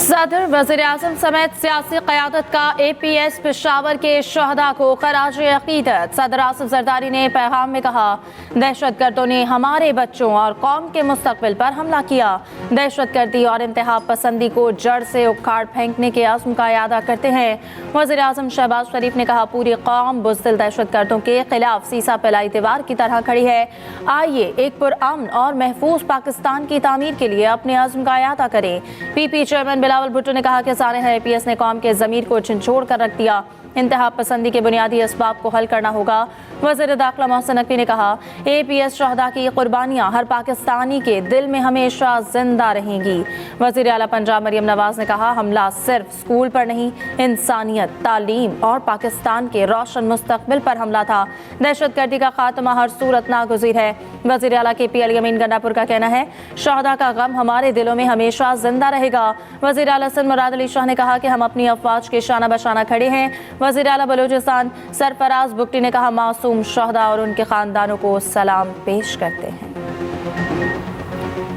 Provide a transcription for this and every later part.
सदर वज़ीर-ए-आज़म समेत सियासी क़यादत का APS पेशावर के शहदा को ख़राज अक़ीदत। सदर आसिफ ज़रदारी ने पैगाम में कहा, दहशतगर्दों ने हमारे बच्चों और कौम के मुस्तक़बिल पर हमला किया। दहशतगर्दी और इंतहा पसंदी को जड़ से उखाड़ फेंकने के अज़्म का इयादा करते हैं। वज़ीर-ए-आज़म शहबाज शरीफ ने कहा, पूरी कौम बुज़दिल दहशतगर्दों के खिलाफ सीसा फैलाई दीवार की तरह खड़ी है। आइए एक पुरअमन और महफूज पाकिस्तान की तामीर के लिए अपने अज़्म का इयादा करें। PP चेयरमैन बिलावल भुट्टो ने कहा कि सारे APS ने कौम के ज़मीर को झंझोड़ कर रख दिया। इंतहा पसंदी के बुनियादी असबाब को हल करना होगा। वज़ीर दाखिला मोहसिन नकवी ने कहा, APS शहदा की कुर्बानियाँ हर पाकिस्तानी के दिल में हमेशा जिंदा रहेंगी। वज़ीर आला पंजाब मरियम नवाज ने कहा, हमला सिर्फ स्कूल पर नहीं, इंसानियत, तालीम और पाकिस्तान के रोशन मुस्तक़बिल पर हमला था। दहशतगर्दी का खात्मा हर सूरत नागुज़ीर है। वज़ीर आला KP अली अमीन गंडापुर का कहना है, शहदा का गम हमारे दिलों में हमेशा जिंदा रहेगा। वज़ीर आला सिंध मुराद अली शाह ने कहा कि हम अपनी अफवाज के शाना बशाना खड़े हैं। वज़ीर आला बलूचिस्तान सरफराज बुगटी ने कहा, मासूम शहदा और उनके खानदानों को सलाम पेश करते हैं।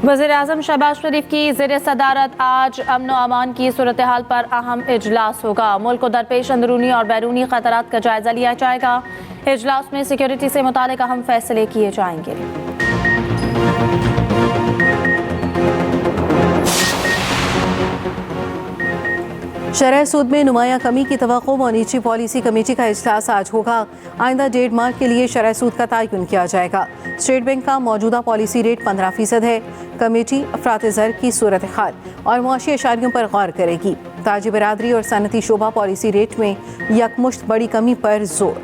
वज़ीर-ए-आज़म शहबाज शरीफ की ज़ेर सदारत आज अमन व अमान की सूरत हाल पर अहम इजलास होगा। मुल्क को दरपेश अंदरूनी और बैरूनी खतरात का जायजा लिया जाएगा। इजलास में सिक्योरिटी से मुताल्लिक़ अहम फैसले किए जाएंगे। शरह सूद में नुमाया कमी की तवक्को। मॉनेटरी पॉलिसी कमेटी का इजलास आज होगा। आइंदा 1.5 माह के लिए शरह सूद का तयन किया जाएगा। स्टेट बैंक का मौजूदा पॉलिसी रेट 15% है। कमेटी अफरात ज़र की सूरत हाल और मुआशी इशारियों पर गौर करेगी। ताजी बरादरी और सनती शोबा पॉलिसी रेट में यकमुश्त बड़ी कमी पर जोर।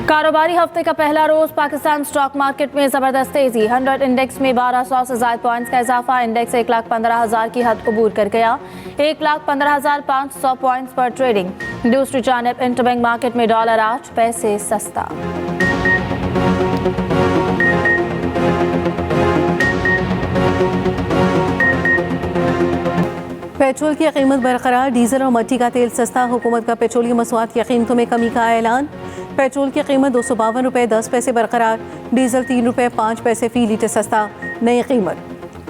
कारोबारी हफ्ते का पहला रोज पाकिस्तान स्टॉक मार्केट में जबरदस्त तेजी। 100 इंडेक्स में 1200 से ज्यादा पॉइंट्स का इजाफा। इंडेक्स 1,15,000 की हद अबूर कर गया। 1,15,500 पॉइंट्स पर ट्रेडिंग। दूसरी जानिब इंटरबैंक मार्केट में डॉलर 8 पैसे सस्ता। पेट्रोल की कीमत बरकरार। डीजल और मट्टी का तेल सस्ता। हुकूमत का पेट्रोलियम मसवाद की कीमतों में कमी का ऐलान। पेट्रोल की कीमत 252 रुपये 10 पैसे बरकरार। डीजल 3 रुपये 5 पैसे फ़ी लीटर सस्ता। नई कीमत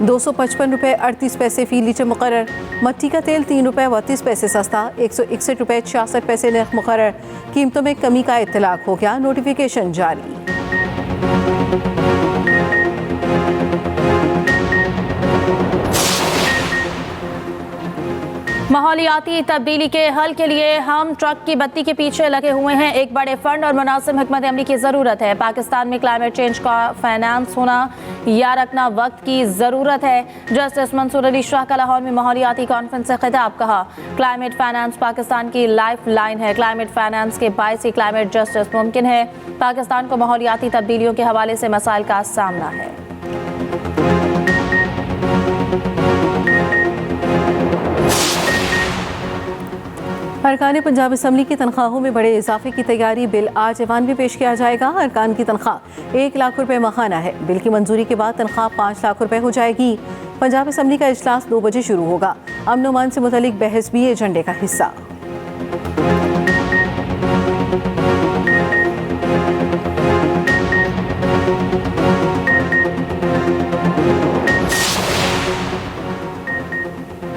255 रुपये 38 पैसे फ़ी लीटर मुकर्रर। मट्टी का तेल 3 रुपये 32 पैसे सस्ता। 161 रुपये 66 पैसे नर्ख मुकर्रर। कीमतों में कमी का इत्तलाक हो गया। नोटिफिकेशन जारी। माहौलियाती तब्दीली के हल के लिए हम ट्रक की बत्ती के पीछे लगे हुए हैं। एक बड़े फंड और मुनासिब हिकमत अमली की ज़रूरत है। पाकिस्तान में क्लाइमेट चेंज का फाइनेंस होना या रखना वक्त की ज़रूरत है। जस्टिस मंसूर अली शाह का लाहौर में माहौलियाती कॉन्फ्रेंस से खिताब। कहा, क्लाइमेट फाइनेंस पाकिस्तान की लाइफ लाइन है। क्लाइमेट फाइनेंस के बायस ही क्लाइमेट जस्टिस मुमकिन है। पाकिस्तान को माहौलियाती तब्दीलियों के हवाले से मसाइल का सामना है। अरकान पंजाब असम्बली की तनख्वाहों में बड़े इजाफे की तैयारी। बिल आज ऐवान में पेश किया जाएगा। अरकान की तनख्वाह 1 लाख रुपये माहाना है। बिल की मंजूरी के बाद तनख्वाह 5 लाख रुपये हो जाएगी। पंजाब असम्बली का इजलास 2 बजे शुरू होगा। अमन अमान से मुतल्लिक बहस भी एजेंडे का हिस्सा।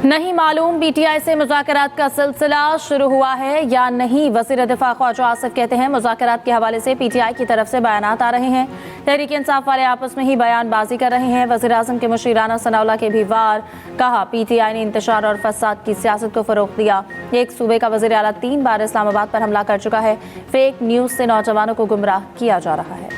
नहीं मालूम PTI से मुज़ाकरात का सिलसिला शुरू हुआ है या नहीं। वज़ीर दिफा ख्वाजा आसिफ कहते हैं, मुज़ाकरात के हवाले से PTI की तरफ से बयानात आ रहे हैं। तहरीक इंसाफ वाले आपस में ही बयानबाजी कर रहे हैं। वज़ीर आज़म के मुशीराना सनाउल्लाह के भी वार। कहा, PTI ने इंतशार और फसाद की सियासत को फ़रोग़ दिया। एक सूबे का वज़ीर आला 3 बार इस्लामाबाद पर हमला कर चुका है। फेक न्यूज़ से नौजवानों को गुमराह किया जा रहा है।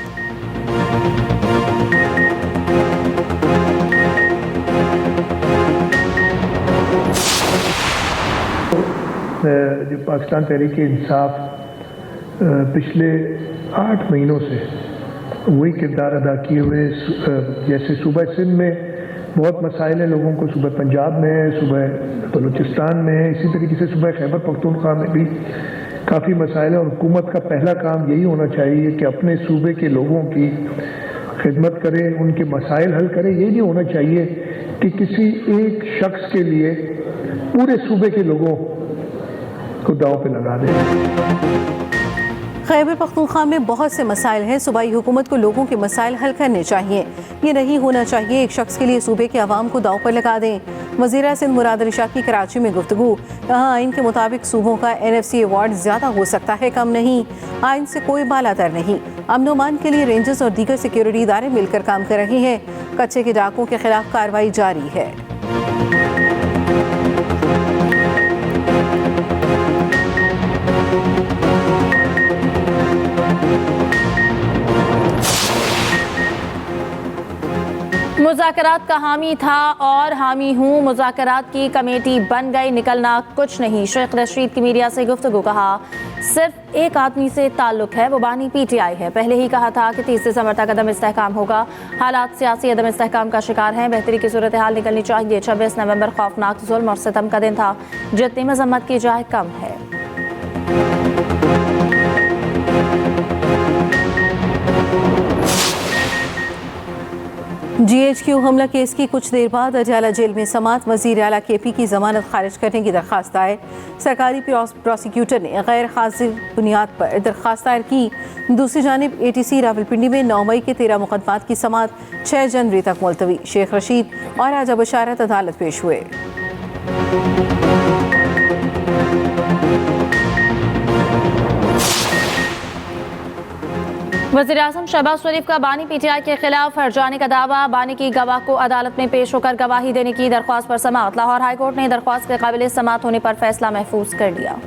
जो पाकिस्तान तहरीक इंसाफ पिछले 8 महीनों से वही किरदार अदा किए हुए, जैसे सूबा सिंध में बहुत मसाइल हैं लोगों को, सूबा पंजाब में है, सूबा बलूचिस्तान में है, इसी तरीके से सूबा खैबर पख्तूनख्वा में भी काफ़ी मसाइल हैं। और हुकूमत का पहला काम यही होना चाहिए कि अपने सूबे के लोगों की खिदमत करे, उनके मसाइल हल करे। ये नहीं होना चाहिए कि किसी एक शख्स के लिए पूरे सूबे के लोगों को दांव पे लगा दे। खैबर पख्तूनख्वा में बहुत से मसाइल हैं। सूबाई हुकूमत को लोगों के मसाइल हल करने चाहिए। ये नहीं होना चाहिए एक शख्स के लिए सूबे के अवाम को दाव पर लगा दें। वज़ीर सिंध मुराद अली शाह की कराची में गुफ्तगू, कहा आइन के मुताबिक सूबों का NFC अवार्ड ज़्यादा हो सकता है, कम नहीं। आइन से कोई बालातर नहीं। अमन-ओ-मान के लिए रेंजर्स और दीगर सिक्योरिटी इदारे मिलकर काम कर रहे हैं। कच्चे के डाकुओं के खिलाफ कार्रवाई जारी है। मुज़ाकरात का हामी था और हामी हूँ, मुज़ाकरात की कमेटी बन गई, निकलना कुछ नहीं। शेख रशीद की मीडिया से गुफ्तगू, कहा सिर्फ एक आदमी से ताल्लुक है, वो बानी PTI है। पहले ही कहा था कि 30 दिसंबर तक अदम इस्तेहकाम होगा। हालात सियासी अदम इस्तेहकाम का शिकार हैं। बेहतरी की सूरत हाल निकलनी चाहिए। 26 नवंबर खौफनाक जुल्म और सितम का दिन था। जितनी मजम्मत की जाए कम है। GHQ हमला केस की कुछ देर बाद अडयाला जेल में समात। वज़ीर आला KP की जमानत खारिज करने की दरख्वास्त दायर। सरकारी प्रोसिक्यूटर ने गैर हाजिर बुनियाद पर दरख्वास्त दायर की। दूसरी जानिब ATC रावलपिंडी में 9 मई के 13 मुकदमात की समात 6 जनवरी तक मुलतवी। शेख रशीद और राजा बशारत अदालत पेश हुए। वज़ीर-ए-आज़म शहबाज शरीफ का बानी PTI के खिलाफ हर्जाने का दावा। बानी की गवाह को अदालत में पेश होकर गवाही देने की दरख्वास्त पर समाअत। लाहौर हाई कोर्ट ने दरख्वास्त के काबिल समाअत होने पर फैसला महफूज कर लिया।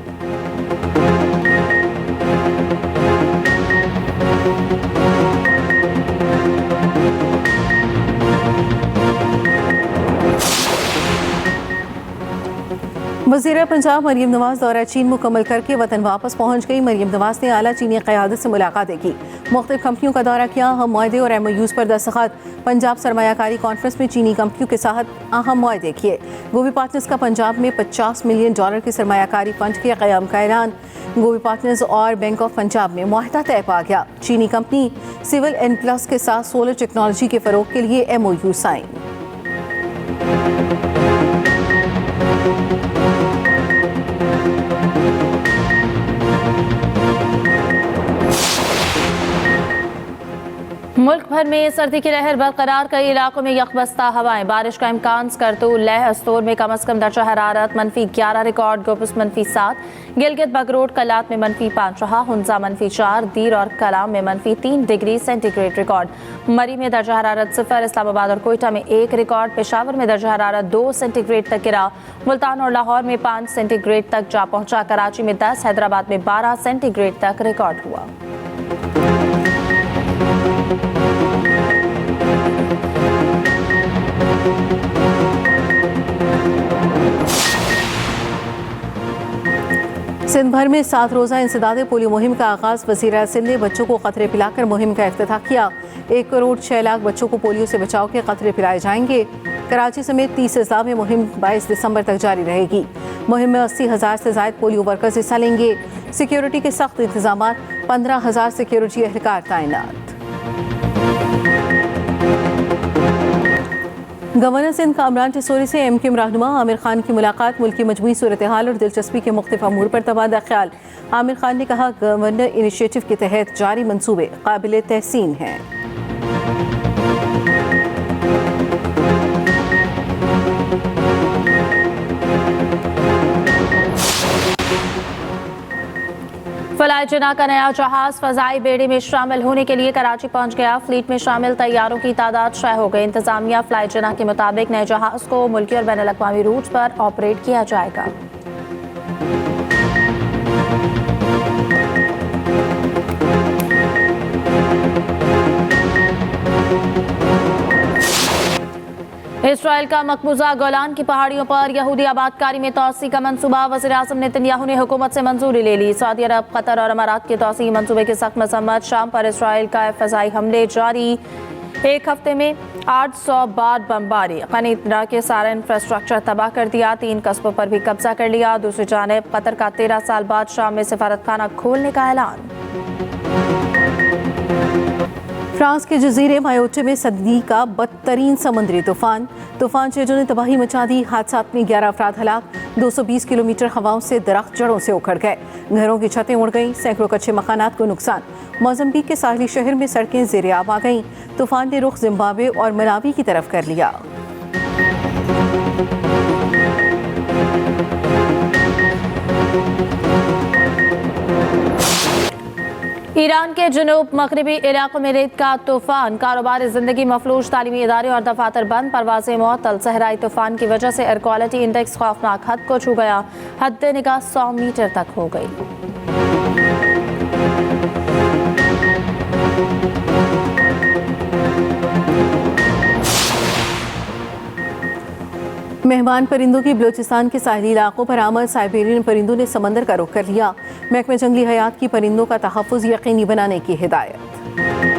वज़ीर पंजाब मरीम नवाज दौरा चीन मुकम्मल करके वतन वापस पहुंच गई। मरीम नवाज ने आला चीनी क़यादत से मुलाकातें की। मुख्तलिफ कंपनियों का दौरा किया। अहम मुआहदे और MOUs पर दस्तखत। पंजाब सरमायाकारी कॉन्फ्रेंस में चीनी कंपनियों के साथ अहम मुआहदे किए। गोवी पार्टनर्स का पंजाब में $50 मिलियन के सरमायाकारी फंड के क़याम का ऐलान। गोवी पार्टनर्स और बैंक ऑफ पंजाब में मुआहदा तय पा गया। चीनी कंपनी सिविल N+ के साथ सोलर टेक्नोलॉजी के फ़रोग के लिए MOU साइन। मुल्क भर में सर्दी की लहर बरकरार। कई इलाकों में यकबस्ता हवाएं, बारिश का इम्कान। करतू लेह अस्तोर में कम अज कम दर्जा हरारत -11 रिकॉर्ड। गोपुस -7, गिलगित बगरोट कलात में -5 रहा। हुंजा -4, दीर और कलाम में -3 डिग्री सेंटीग्रेड रिकॉर्ड। मरी में दर्जा हरारत 0, इस्लामाबाद और कोयटा में 1 रिकॉर्ड। पेशावर में दर्जा हरारत 2 सेंटीग्रेड तक गिरा। मुल्तान और लाहौर में 5 सेंटीग्रेड तक जा पहुंचा। कराची में 10, हैदराबाद में 12 सेंटीग्रेड तक रिकॉर्ड हुआ। सिंध भर में 7 रोज़ा इंसदाद पोलियो मुहिम का आगाज़। वज़ीर सिंध ने बच्चों को क़तरे पिलाकर मुहिम का इफ्तिताह किया। 1 करोड़ 6 लाख बच्चों को पोलियो से बचाव के क़तरे पिलाए जाएंगे। कराची समेत 30 अज़ला में मुहिम 22 दिसंबर तक जारी रहेगी। मुहिम में 80,000 से ज़ायद पोलियो वर्कर्स हिस्सा लेंगे। सिक्योरिटी के सख्त इंतजाम, 15,000 सिक्योरिटी एहलकार तैनात। गवर्नर सिंध कामरान टिसोरी से MKM रहनुमा आमिर खान की मुलाकात। मुल्क की मजमूई सूरत हाल और दिलचस्पी के मुख्तलिफ अमूर पर तबादला ख्याल। आमिर खान ने कहा गवर्नर इनिशिएटिव के तहत जारी मंसूबे काबिल तहसीन हैं। फलाई जना का नया जहाज फजाई बेड़े में शामिल होने के लिए कराची पहुंच गया। फ्लीट में शामिल तैयारों की तादाद 6 हो गई। इंतजामिया फ्लाई जना के मुताबिक नए जहाज को मुल्की और बैनुल अक़वामी रूट पर ऑपरेट किया जाएगा। इसराइल का मकबूजा गोलान की पहाड़ियों पर यहूदी आबादकारी में तोसी का मंसूबा। वज़ीर-ए-आज़म नेतन्याहू ने हुकूमत से मंजूरी ले ली। सऊदी अरब, कतर और अमारात के तोसी मंसूबे की सख्त मजम्मत। शाम पर इसराइल का फ़ज़ाई हमले जारी। एक हफ्ते में 800 बार बमबारी। क़नीतरा के सारा इंफ्रास्ट्रक्चर तबाह कर दिया। 3 कस्बों पर भी कब्जा कर लिया। दूसरी जानिब कतर का 13 साल बाद शाम में सिफारतखाना खोलने का ऐलान। फ्रांस के जजीरे मायोटे में सदी का बदतरीन समुद्री तूफान 6 ने तबाही मचा दी। हादसात में 11 अफराद हलाक। 220 किलोमीटर हवाओं से दरख्त जड़ों से उखड़ गए, घरों की छतें उड़ गईं, सैकड़ों कच्चे मकानात को नुकसान। मोज़म्बिक के साहली शहर में सड़कें ज़ेर-ए-आब आ गईं। तूफान ने रुख जिम्बाब्वे और मलावी की तरफ कर लिया। ईरान के जनूब मगरबी इलाकों में रेत का तूफान, कारोबार जिंदगी मफलूज, तालीमी इदारे और दफातर बंद, परवाजें मुअत्तल। सहराई तूफान की वजह से एयर क्वालिटी इंडेक्स खौफनाक हद को छू गया, हद निगाह 100 मीटर तक हो गई। मेहमान परिंदों की बलूचिस्तान के साहली इलाकों पर आमद, साइबेरियन परिंदों ने समंदर का रुख कर लिया। महकमे जंगली हयात की परिंदों का तहफ़्फ़ुज़ यकीनी बनाने की हिदायत।